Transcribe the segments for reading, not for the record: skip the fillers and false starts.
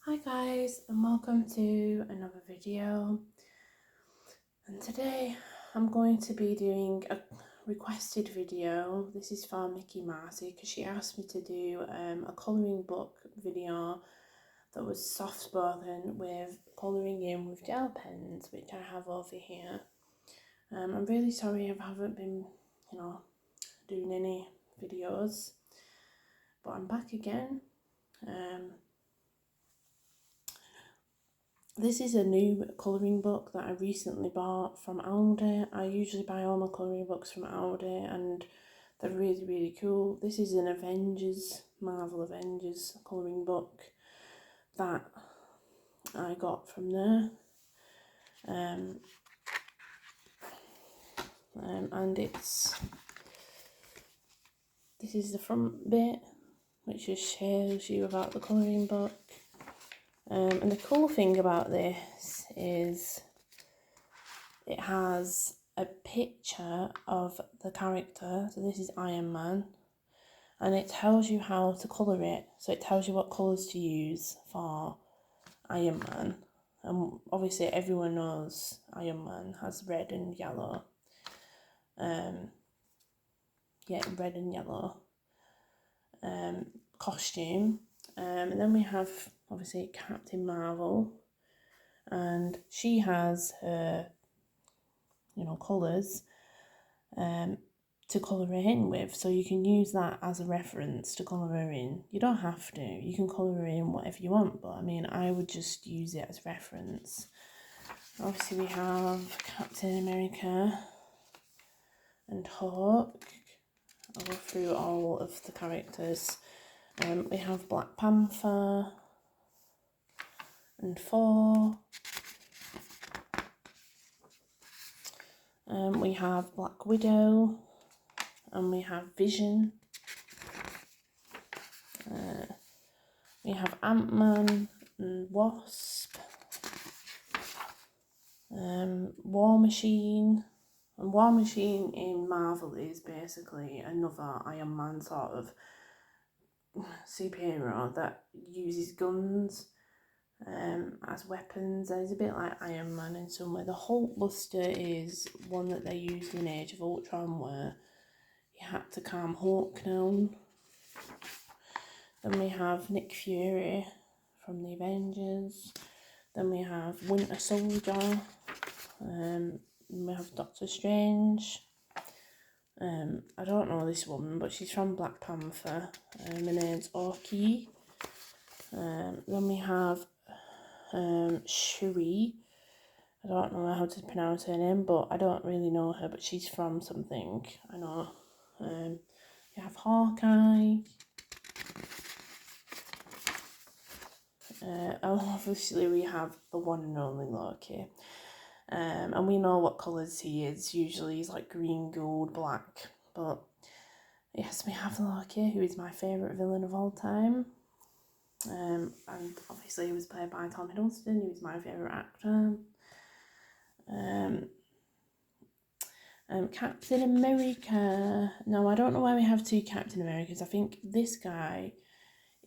Hi guys, and welcome to another video. And today I'm going to be doing a requested video. This is for Mikky Marti because she asked me to do a colouring book video that was soft spoken with colouring in with gel pens, which I have over here. I'm really sorry I haven't been, doing any videos, but I'm back again. This is a new colouring book that I recently bought from Aldi. I usually buy all my colouring books from Aldi and they're really, really cool. This is an Marvel Avengers colouring book that I got from there. And this is the front bit, which just shows you about the colouring book. And the cool thing about this is it has a picture of the character. So this is Iron Man, and it tells you how to colour it. So it tells you what colours to use for Iron Man. And obviously everyone knows Iron Man has red and yellow. Red and yellow costume. And then we have obviously Captain Marvel, and she has her colours to colour her in with, so you can use that as a reference to colour her in. You don't have to, you can colour her in whatever you want, but I mean, I would just use it as reference. Obviously we have Captain America and Hulk. I'll go through all of the characters. We have Black Panther and Thor. We have Black Widow, and we have Vision. We have Ant-Man and Wasp. War Machine. And War Machine in Marvel is basically another Iron Man sort of superhero that uses guns as weapons. It's a bit like Iron Man in some way. The Hulkbuster is one that they used in Age of Ultron, where you had to calm Hulk down. Then we have Nick Fury from the Avengers. Then we have Winter Soldier. We have Doctor Strange. I don't know this woman, but she's from Black Panther. Her name's Orki. Then we have Shuri. I don't know how to pronounce her name, but I don't really know her, but she's from something, I know. You have Hawkeye. Obviously we have the one and only Loki. And we know what colours he is. Usually he's like green, gold, black. But yes, we have Loki, who is my favourite villain of all time. And obviously he was played by Tom Hiddleston, who is my favourite actor. Captain America. No, I don't know why we have two Captain Americas. I think this guy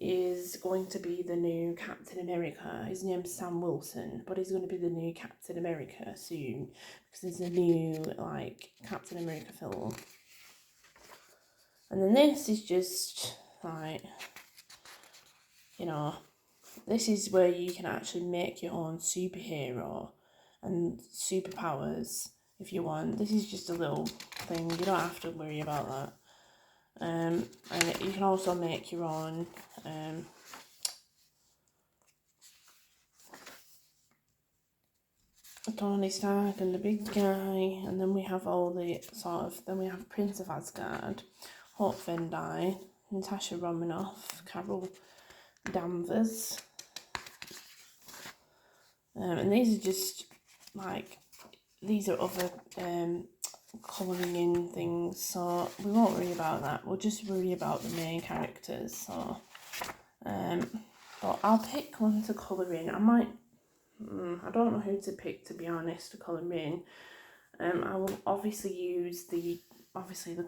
is going to be the new Captain America. His name's Sam Wilson, but he's going to be the new Captain America soon because there's a new Captain America film. And then this is just this is where you can actually make your own superhero and superpowers if you want. This is just a little thing, you don't have to worry about that. And you can also make your own Tony Stark and the big guy, and then we have all the then we have Prince of Asgard, Hope Van Dyne, Natasha Romanoff, Carol Danvers. And these are just these are other colouring in things, so we won't worry about that. We'll just worry about the main characters. So but I'll pick one to colour in. I don't know who to pick, to be honest, to colour in. I will obviously use the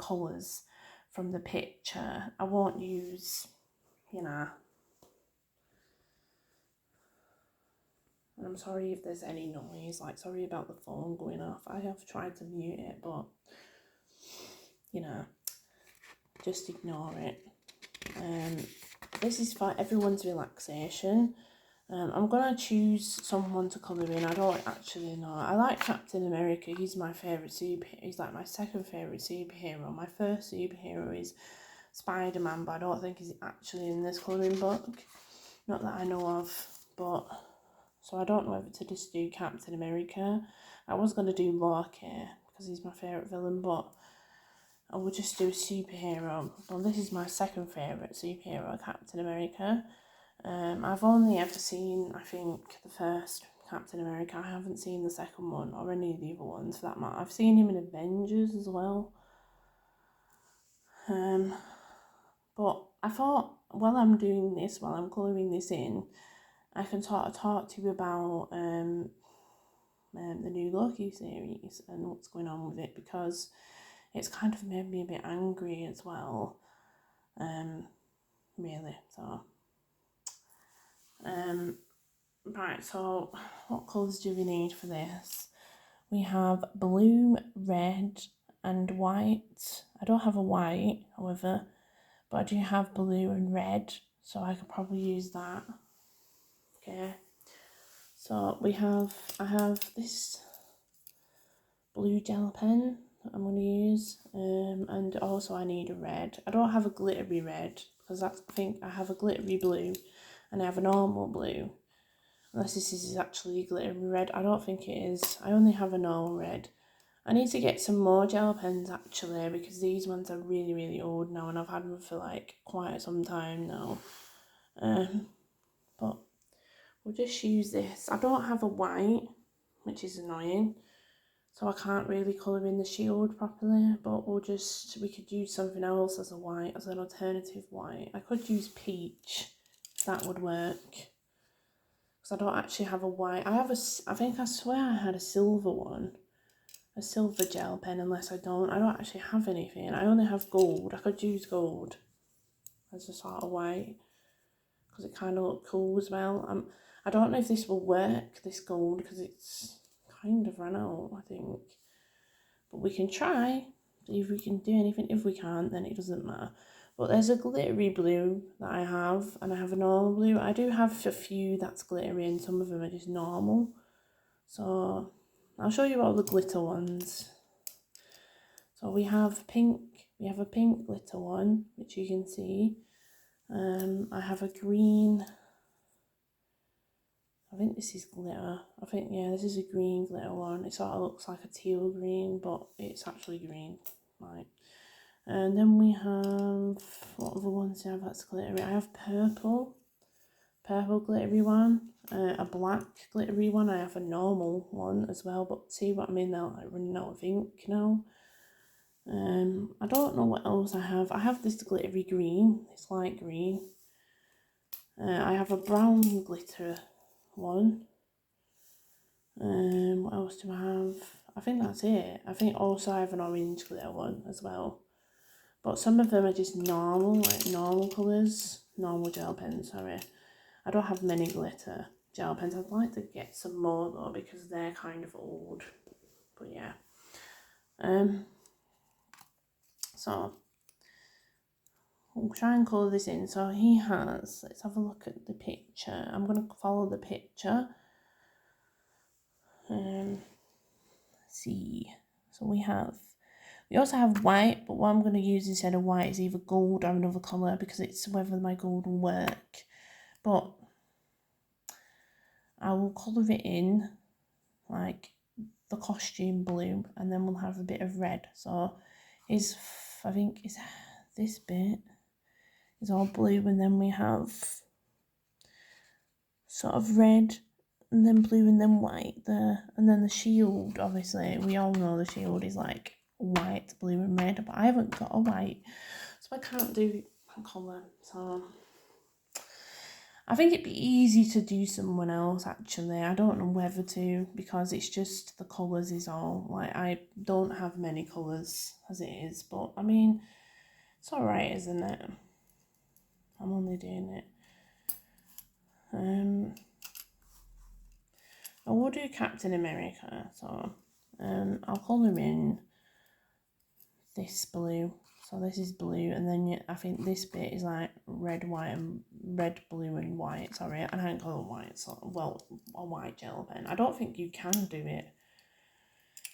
colours from the picture. I won't use I'm sorry if there's any noise, like sorry about the phone going off. I have tried to mute it, but you know, just ignore it. This is for everyone's relaxation. I'm gonna choose someone to colour in. I don't actually know. I like Captain America. He's my favourite superhero. He's like my second favourite superhero. My first superhero is Spider-Man, but I don't think he's actually in this colouring book. Not that I know of, but so I don't know whether to just do Captain America. I was gonna do Loki because he's my favourite villain, but I will just do a superhero. Well, this is my second favourite superhero, Captain America. I've only ever seen, I think, the first Captain America. I haven't seen the second one or any of the other ones for that matter. I've seen him in Avengers as well. But I thought while I'm doing this, while I'm colouring this in, I can talk to you about the new Loki series and what's going on with it, because it's kind of made me a bit angry as well. Really, so. Right, so what colours do we need for this? We have blue, red and white. I don't have a white, however, but I do have blue and red, so I could probably use that. Okay, so I have this blue gel pen that I'm going to use, and also I need a red. I don't have a glittery red, because I think I have a glittery blue and I have a normal blue. Unless this is actually glittery red. I don't think it is. I only have a normal red. I need to get some more gel pens actually, because these ones are really, really old now and I've had them for like quite some time now. But we'll just use this. I don't have a white, which is annoying. So I can't really colour in the shield properly, but we could use something else as a white, as an alternative white. I could use peach, that would work. Because I don't actually have a white. I swear I had a silver one. A silver gel pen, unless I don't actually have anything. I only have gold. I could use gold as a sort of white, because it kind of looked cool as well. I don't know if this will work, this gold, because it's kind of run out, I think. But we can try, see if we can do anything. If we can't, then it doesn't matter. But there's a glittery blue that I have, and I have a normal blue. I do have a few that's glittery, and some of them are just normal. So I'll show you all the glitter ones. So we have pink. We have a pink glitter one, which you can see. I have a green. I think this is glitter. Yeah, this is a green glitter one. It sort of looks like a teal green, but it's actually green. Right. And then we have, what other ones do I have that's glittery? I have purple glittery one, a black glittery one. I have a normal one as well, but see what I mean, they're like running out of ink now. I don't know what else I have. I have this glittery green, it's light green. I have a brown glitter one. What else do I have? I think that's it. I think also I have an orange glitter one as well. But some of them are just normal, like normal colours. Normal gel pens, sorry. I don't have many glitter gel pens. I'd like to get some more though, because they're kind of old. But yeah. So we'll try and colour this in. So he has, let's have a look at the picture. I'm going to follow the picture. Let's see. So we also have white, but what I'm going to use instead of white is either gold or another colour, because it's whether my gold will work. But I will colour it in like the costume blue, and then we'll have a bit of red. So I think this bit is all blue, and then we have sort of red, and then blue, and then white there. And then the shield, obviously, we all know the shield is like white, blue and red, but I haven't got a white, so I can't do a colour. So I think it'd be easy to do someone else actually. I don't know whether to, because it's just the colours is all. Like, I don't have many colours as it is, but I mean, it's alright, isn't it? I'm only doing it. will do Captain America, so I'll colour in this blue. So this is blue, and then I think this bit is like red, blue, and white. Sorry, and I haven't got a white, so a white gel pen. I don't think you can do it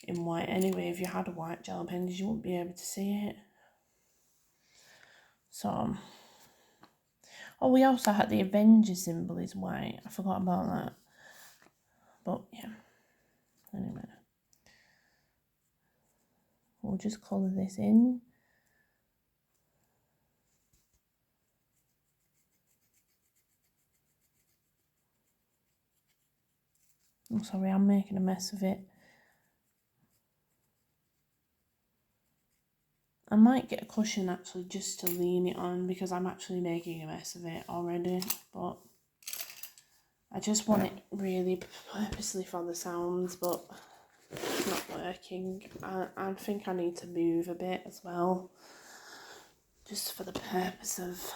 in white anyway. If you had a white gel pen, you wouldn't be able to see it. So, oh, we also had the Avengers symbol is white. I forgot about that. But yeah, anyway, we'll just colour this in. I'm sorry, I'm making a mess of it. I might get a cushion actually just to lean it on because I'm actually making a mess of it already, but I just want it really purposely for the sounds, but it's not working. I think I need to move a bit as well, just for the purpose of,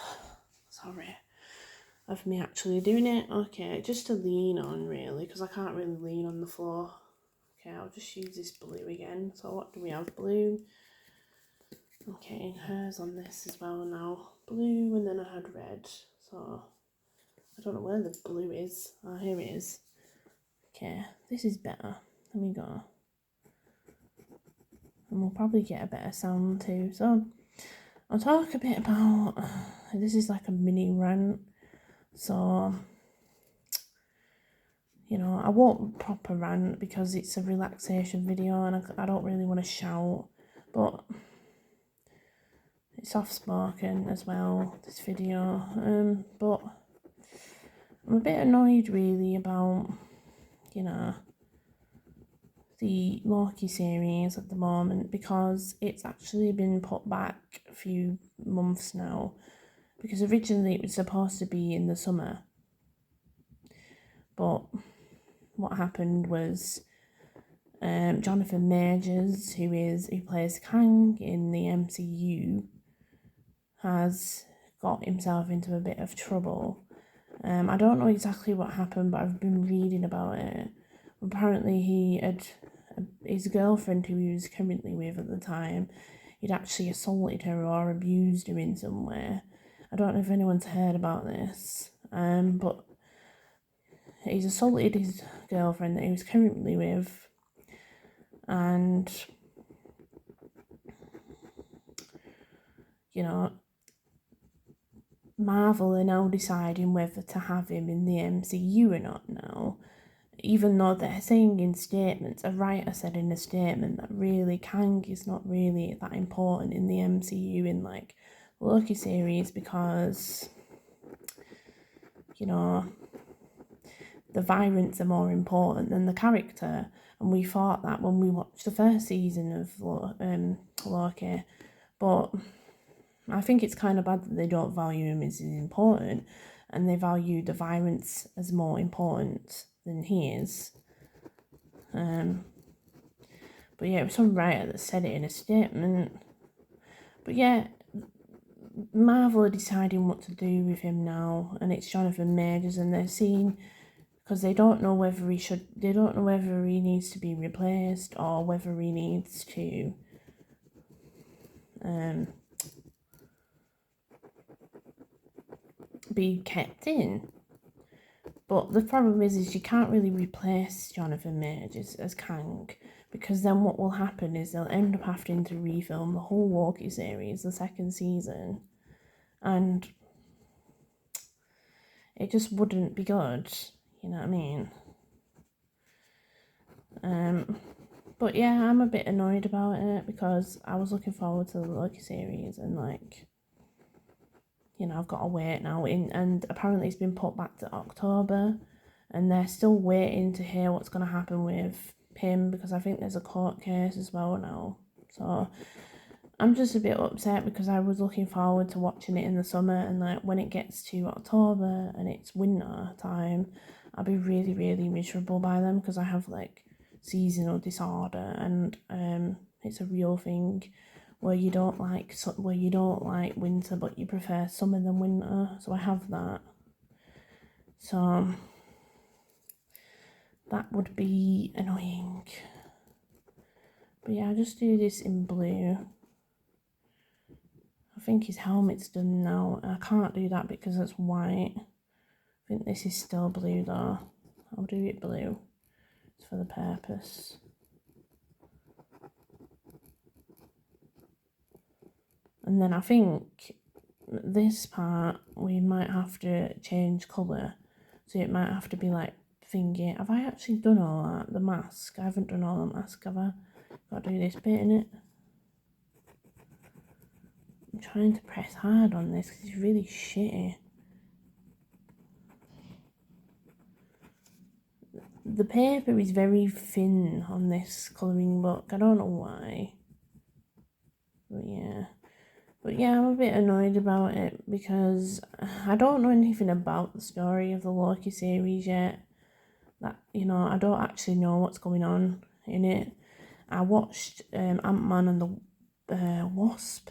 of me actually doing it. Okay, just to lean on really, because I can't really lean on the floor. Okay, I'll just use this blue again. So what do we have? Blue. Okay, and hers on this as well now. Blue, and then I had red. So I don't know where the blue is. Oh, here it is. Okay, this is better. Let me go. And we'll probably get a better sound too. So I'll talk a bit about, this is like a mini rant. So, you know, I won't proper rant because it's a relaxation video and I don't really want to shout. But it's soft spoken as well, this video. But I'm a bit annoyed really about, you know, the Loki series at the moment because it's actually been put back a few months now, because originally it was supposed to be in the summer, but what happened was Jonathan Majors, who plays Kang in the MCU, has got himself into a bit of trouble. I don't know exactly what happened, but I've been reading about it. Apparently he had his girlfriend, who he was currently with at the time, he'd actually assaulted her or abused her in some way. I don't know if anyone's heard about this, but he's assaulted his girlfriend that he was currently with, and, you know, Marvel are now deciding whether to have him in the MCU or not now, even though they're saying in statements, a writer said in a statement that really Kang is not really that important in the MCU in like Loki series because, you know, the violence are more important than the character. And we thought that when we watched the first season of Loki, but I think it's kind of bad that they don't value him as important and they value the violence as more important than he is. But yeah, it was some writer that said it in a statement. But yeah, Marvel are deciding what to do with him now, and it's Jonathan Majors, and they're seeing, because they don't know whether he needs to be replaced or whether he needs to be kept in. But the problem is you can't really replace Jonathan Majors as Kang, because then what will happen is they'll end up having to refilm the whole Loki series, the second season, and it just wouldn't be good, you know what I mean? But yeah, I'm a bit annoyed about it because I was looking forward to the Loki series and, like, you know, I've got to wait now, and apparently it's been put back to October, and they're still waiting to hear what's going to happen with him because I think there's a court case as well now. So I'm just a bit upset because I was looking forward to watching it in the summer, and like when it gets to October and it's winter time, I'll be really, really miserable by then because I have like seasonal disorder, and it's a real thing where you don't like winter but you prefer summer than winter, so I have that. So that would be annoying. But yeah, I'll just do this in blue. I think his helmet's done now. I can't do that because it's white. I think this is still blue though. I'll do it blue. It's for the purpose. And then I think this part we might have to change colour. So it might have to be like thingy. Have I actually done all that? The mask? I haven't done all the mask, have I? Got to do this bit in it. I'm trying to press hard on this because it's really shitty. The paper is very thin on this colouring book. I don't know why. But yeah, I'm a bit annoyed about it because I don't know anything about the story of the Loki series yet. That, you know, I don't actually know what's going on in it. I watched Ant-Man and the Wasp.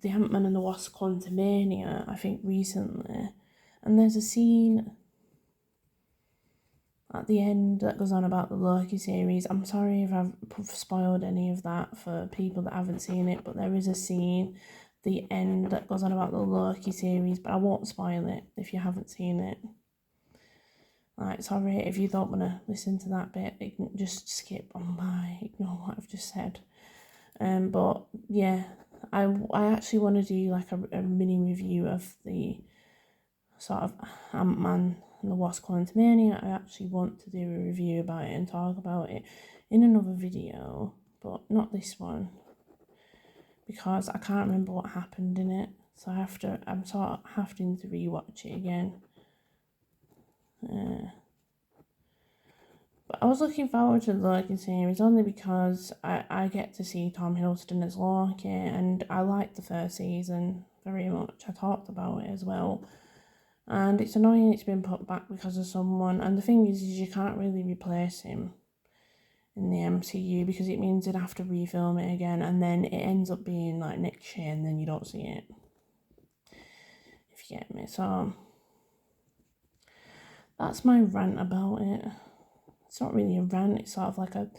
The Ant-Man and the Wasp Quantumania, I think, recently. And there's a scene at the end that goes on about the Loki series. I'm sorry if I've spoiled any of that for people that haven't seen it, but there is a scene at the end that goes on about the Loki series, but I won't spoil it if you haven't seen it. Like, sorry if you don't want to listen to that bit, just skip on by, ignore what I've just said. But yeah, I actually want to do like a mini review of the sort of Ant-Man and the Wasp Quantumania. I actually want to do a review about it and talk about it in another video, but not this one because I can't remember what happened in it, so I'm sort of having to rewatch it again. But I was looking forward to the Loki series only because I get to see Tom Hiddleston as Loki, and I liked the first season very much. I talked about it as well. And it's annoying it's been put back because of someone. And the thing is you can't really replace him in the MCU because it means they'd have to refilm it again. And then it ends up being like next year and then you don't see it. If you get me. So that's my rant about it. It's not really a rant. It's sort of like a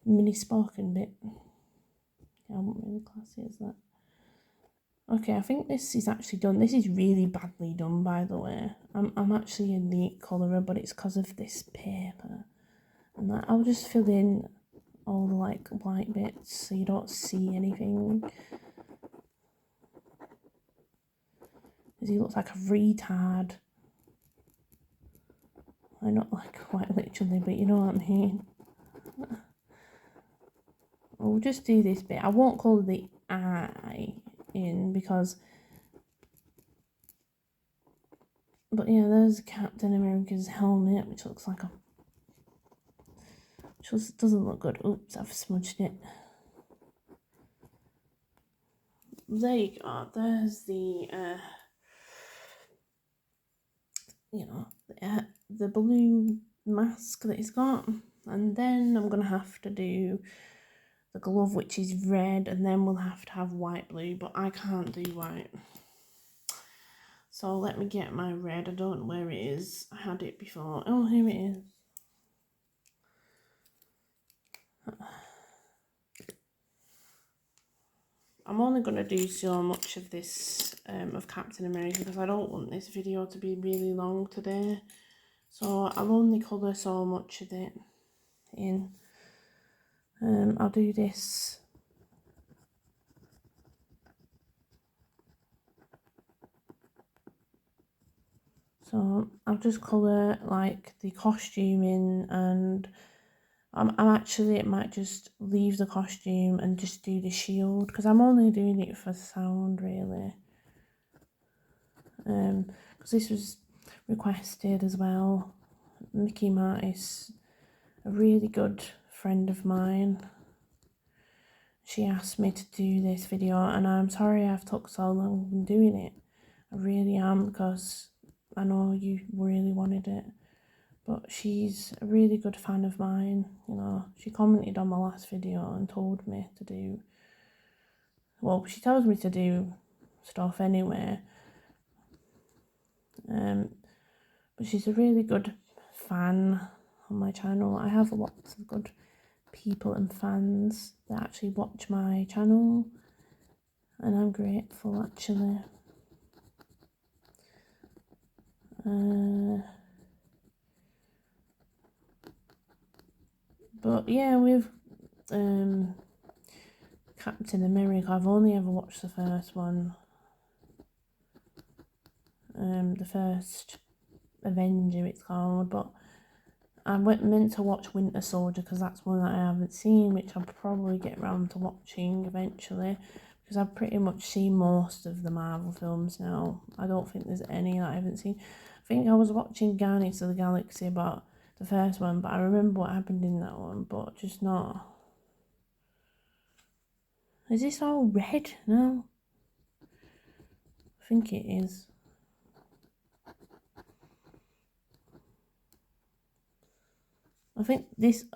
mini spoken bit. Yeah, I wasn't really classy as that. Okay, I think this is actually done. This is really badly done, by the way. I'm actually a neat colourer, but it's because of this paper. And that, I'll just fill in all the like white bits so you don't see anything. Because he looks like a retard. I not like quite literally, but you know what I mean. I'll just do this bit. I won't colour the eye in because... But yeah, there's Captain America's helmet, which looks like a... Which doesn't look good. Oops, I've smudged it. There you go. There's the, you know, the blue mask that he's got. And then I'm going to have to do the glove, which is red, and then we'll have to have white blue, but I can't do white. So let me get my red. I don't know where it is. I had it before. Oh, here it is. I'm only going to do so much of this, of Captain America, because I don't want this video to be really long today. So I'll only colour so much of it in. I'll do this. So I'll just colour like the costume in, and I'm actually, it might just leave the costume and just do the shield, because I'm only doing it for sound really. Because this was requested as well. Mikky Marti is a really good friend of mine. She asked me to do this video, and I'm sorry I've took so long in doing it. I really am, because I know you really wanted it. But she's a really good fan of mine, you know. She commented on my last video and told me to do... Well, she tells me to do stuff anyway. But she's a really good fan on my channel. I have lots of good people and fans that actually watch my channel, and I'm grateful actually. But yeah, with Captain America, I've only ever watched the first one. The first Avenger it's called, but I meant to watch Winter Soldier because that's one that I haven't seen, which I'll probably get around to watching eventually, because I've pretty much seen most of the Marvel films now. I don't think there's any that I haven't seen. I think I was watching Guardians of the Galaxy, but the first one, but I remember what happened in that one, but just not. Is this all red? No. I think it is. I think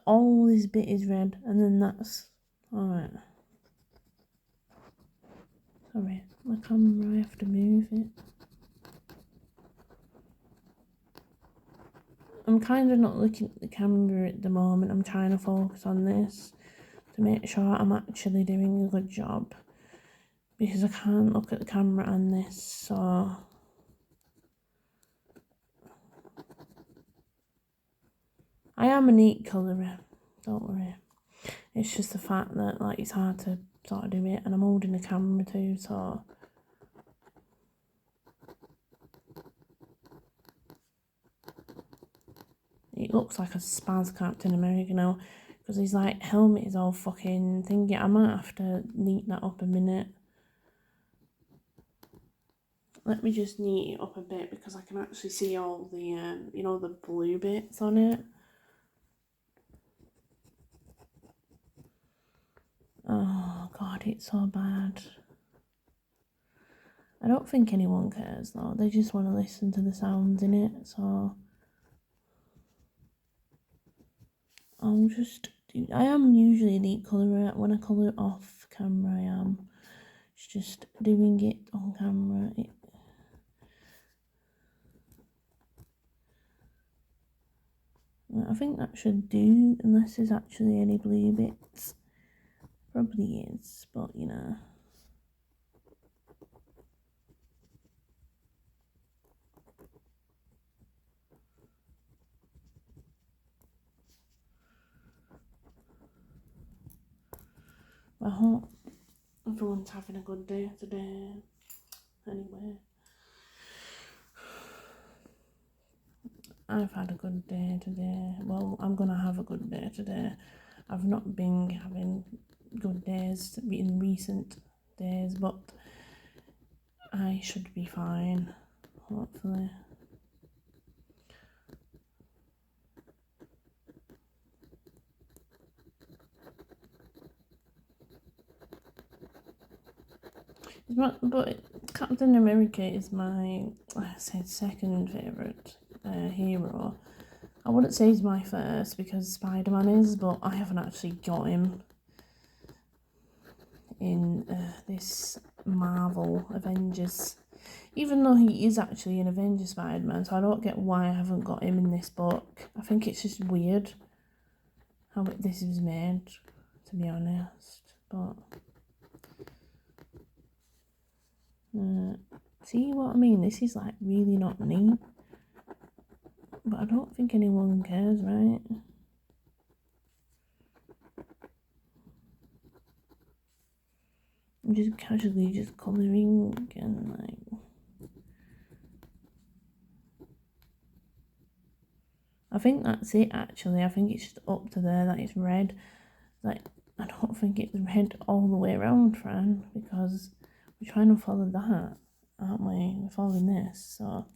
all this bit is red, and then that's alright. Sorry, my camera, I have to move it. I'm kind of not looking at the camera at the moment. I'm trying to focus on this to make sure I'm actually doing a good job, because I can't look at the camera and this, so I am a neat colourer, don't worry. It's just the fact that like it's hard to sort of do it, and I'm holding the camera too, so it looks like a spaz Captain America now, because his like helmet is all fucking thingy. I might have to neat that up a minute. Let me just neat it up a bit because I can actually see all the you know, the blue bits on it. Oh god, it's so bad. I don't think anyone cares though. They just want to listen to the sounds in it, so I'll just do. I am usually a neat colourer. When I colour off camera, I am. It's just doing it on camera. I think that should do, unless there's actually any blue bits. Probably is, but you know. I hope everyone's having a good day today. Anyway, I've had a good day today. Well, I'm gonna have a good day today. I've not been having good days in recent days, but I should be fine, hopefully. But Captain America is my, I said, second favourite hero. I wouldn't say he's my first because Spider-Man is, but I haven't actually got him in this Marvel Avengers. Even though he is actually an Avengers Spider-Man, so I don't get why I haven't got him in this book. I think it's just weird how this was made, to be honest. But see what I mean? This is like really not neat. But I don't think anyone cares, right? I'm just casually just colouring and like... I think that's it actually. I think it's just up to there that it's red. Like, I don't think it's red all the way around, Fran, because we're trying to follow that, aren't we? We're following this, so...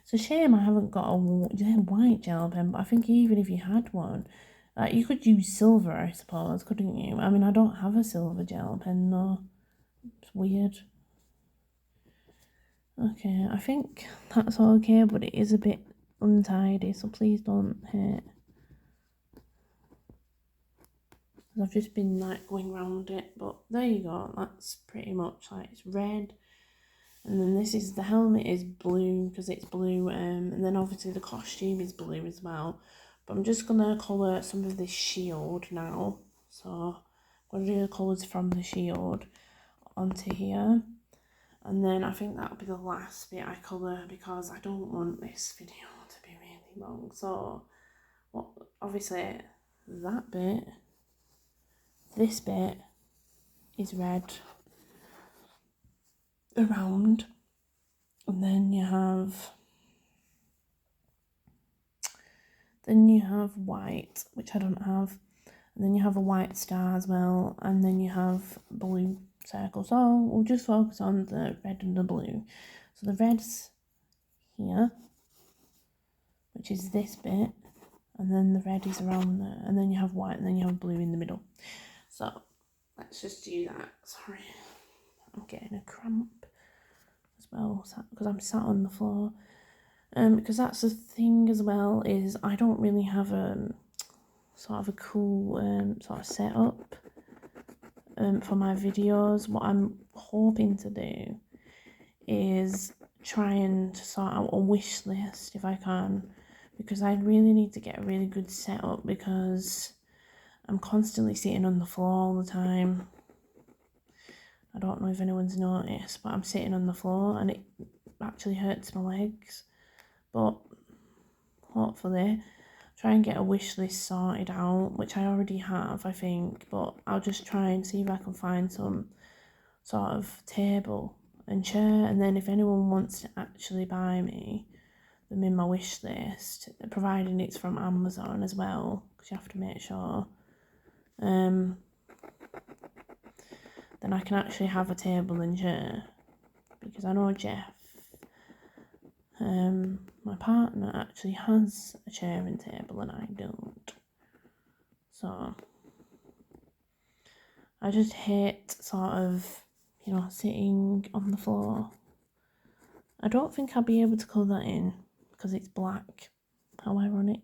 It's a shame I haven't got a white gel pen, but I think even if you had one, you could use silver, I suppose, couldn't you? I mean, I don't have a silver gel pen, though. It's weird. Okay, I think that's okay, but it is a bit untidy, so please don't hate. I've just been like going around it, but there you go. That's pretty much like it's red. And then this is, the helmet is blue because it's blue, and then obviously the costume is blue as well. But I'm just going to colour some of this shield now. So I'm going to do the colours from the shield onto here. And then I think that'll be the last bit I colour, because I don't want this video to be really long. So what, obviously that bit, this bit is red around, and then you have white, which I don't have, and then you have a white star as well, and then you have blue circle. So we'll just focus on the red and the blue. So the red's here, which is this bit, and then the red is around there, and then you have white, and then you have blue in the middle. So let's just do that. Sorry, I'm getting a cramp as well because I'm sat on the floor. Because that's the thing as well, is I don't really have sort of a cool sort of setup for my videos. What I'm hoping to do is try and sort out a wish list if I can, because I really need to get a really good setup, because I'm constantly sitting on the floor all the time. I don't know if anyone's noticed, but I'm sitting on the floor and it actually hurts my legs. But hopefully try and get a wish list sorted out, which I already have, I think, but I'll just try and see if I can find some sort of table and chair, and then if anyone wants to actually buy me them in my wish list, providing it's from Amazon as well, because you have to make sure, then I can actually have a table and chair, because I know Jeff, my partner, actually has a chair and table and I don't. So I just hate sort of, you know, sitting on the floor. I don't think I'll be able to colour that in because it's black. How ironic.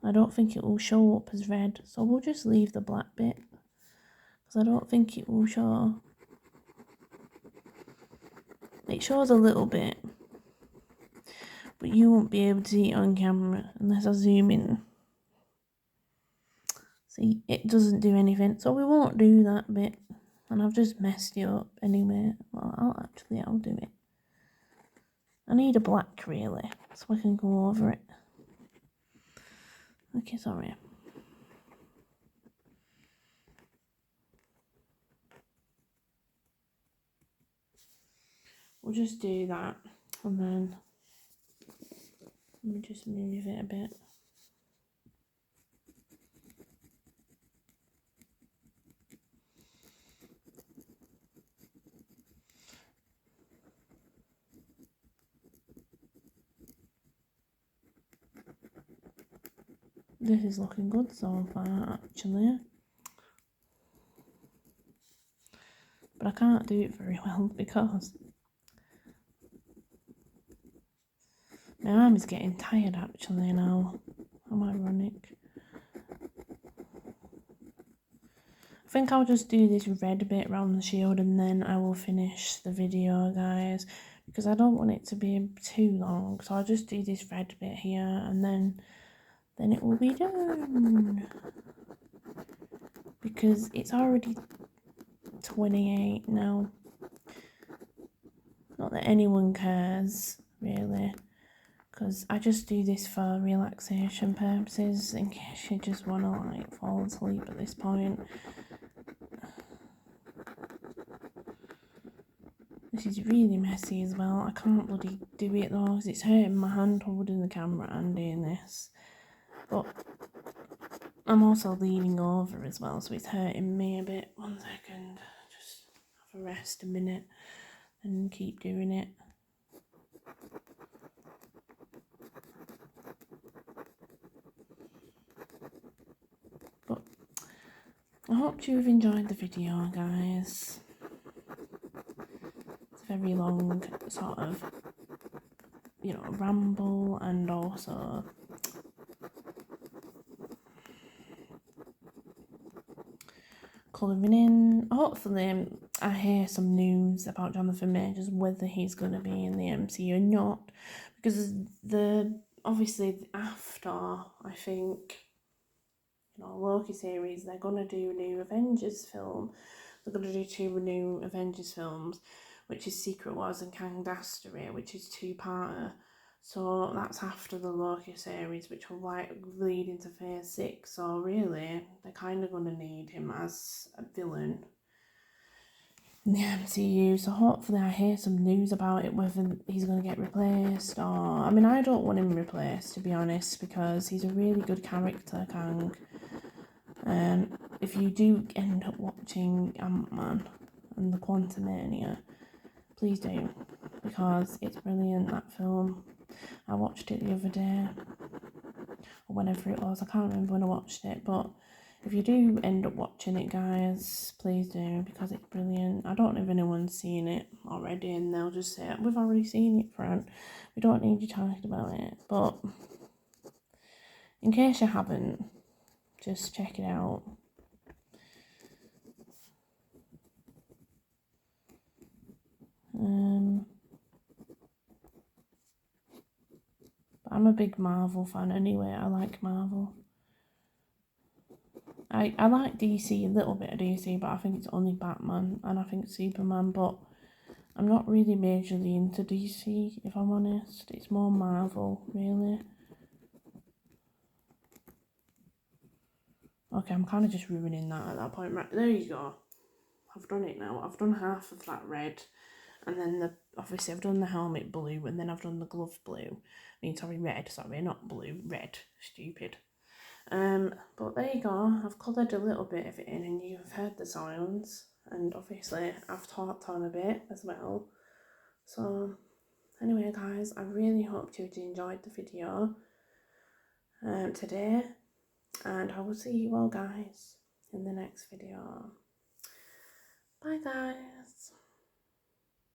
I don't think it will show up as red, so we'll just leave the black bit, because I don't think it will show. It shows a little bit, but you won't be able to see it on camera unless I zoom in. See, it doesn't do anything, so we won't do that bit. And I've just messed it up anyway. Well, I'll do it. I need a black, really, so I can go over it. Okay, sorry. We'll just do that, and then let me just move it a bit. This is looking good so far, actually. But I can't do it very well because my arm is getting tired actually now. How ironic. I think I'll just do this red bit around the shield and then I will finish the video, guys, because I don't want it to be too long. So I'll just do this red bit here and then it will be done. Because it's already 28 now. Not that anyone cares, really, because I just do this for relaxation purposes, in case you just want to like fall asleep at this point. This is really messy as well. I can't bloody do it though, because it's hurting my hand holding the camera and doing this. But I'm also leaning over as well, so it's hurting me a bit. 1 second, just have a rest a minute and keep doing it. But I hope you've enjoyed the video, guys. It's a very long sort of, you know, ramble, and also colouring in. Hopefully I hear some news about Jonathan Majors, whether he's going to be in the MCU or not, because obviously after, I think, Loki series, they're going to do a new Avengers film. They're going to do 2 new Avengers films, which is Secret Wars and Kang Dastardly, which is 2-parter. So that's after the Loki series, which will lead into phase 6. So really, they're kind of going to need him as a villain in the MCU. So hopefully I hear some news about it, whether he's going to get replaced or... I mean, I don't want him replaced, to be honest, because he's a really good character, Kang. If you do end up watching Ant-Man and the Quantumania, please do, because it's brilliant, that film. I watched it the other day, or whenever it was, I can't remember when I watched it, but if you do end up watching it, guys, please do, because it's brilliant. I don't know if anyone's seen it already, and they'll just say, we've already seen it, Fran, we don't need you talking about it, but in case you haven't, just check it out. But I'm a big Marvel fan anyway. I like Marvel. I like DC, a little bit of DC, but I think it's only Batman and I think Superman, but I'm not really majorly into DC, if I'm honest. It's more Marvel, really. Okay, I'm kind of just ruining that at that point. Right, there you go. I've done it now. I've done half of that red, and then obviously I've done the helmet blue, and then I've done the glove blue. Red, sorry, not blue, red. Stupid. But there you go. I've coloured a little bit of it in, and you've heard the sounds, and obviously I've talked on a bit as well. So anyway, guys, I really hope you enjoyed the video today, and I will see you all, guys, in the next video. Bye, guys.